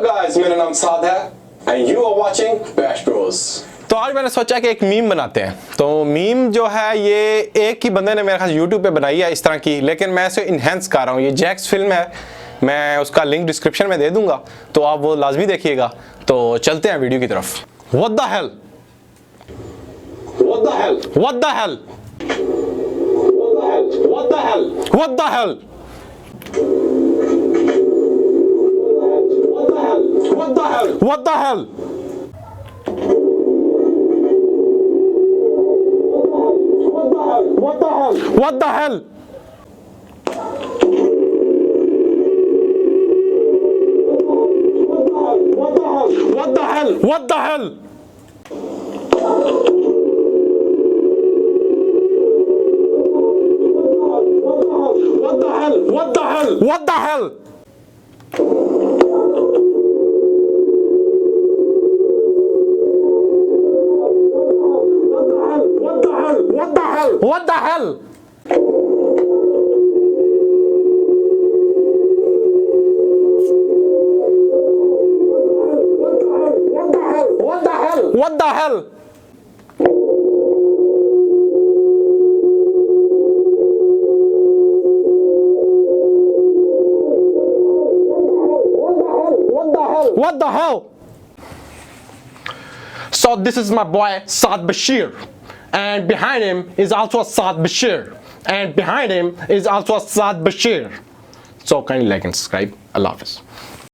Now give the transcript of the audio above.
guys, मेरा नाम साद है and you are watching BashBros। तो आज मैंने सोचा कि एक मीम बनाते हैं। तो मीम जो है ये एक ही बंदे ने मेरे ख्याल YouTube पे बनाई है इस तरह की, लेकिन मैं इसे इन्हेंस कर रहा हूँ। ये जैक्स फिल्म है, मैं उसका लिंक डिस्क्रिप्शन में दे दूंगा, तो आप वो लाजमी देखिएगा। तो चलते हैं वीडियो की तरफ। What the hell? What the hell? What the hell? What the hell? What the hell? What the hell? What the hell? What the hell? What the hell? What the hell? What the hell? What the hell? What the hell? What the hell? What the hell? What the hell? What the hell? What the hell? What the hell? So this is my boy Saad Bashir, and behind him is also a Saad Bashir, and behind him is also a Saad Bashir. So kindly like and subscribe. Allah Hafiz.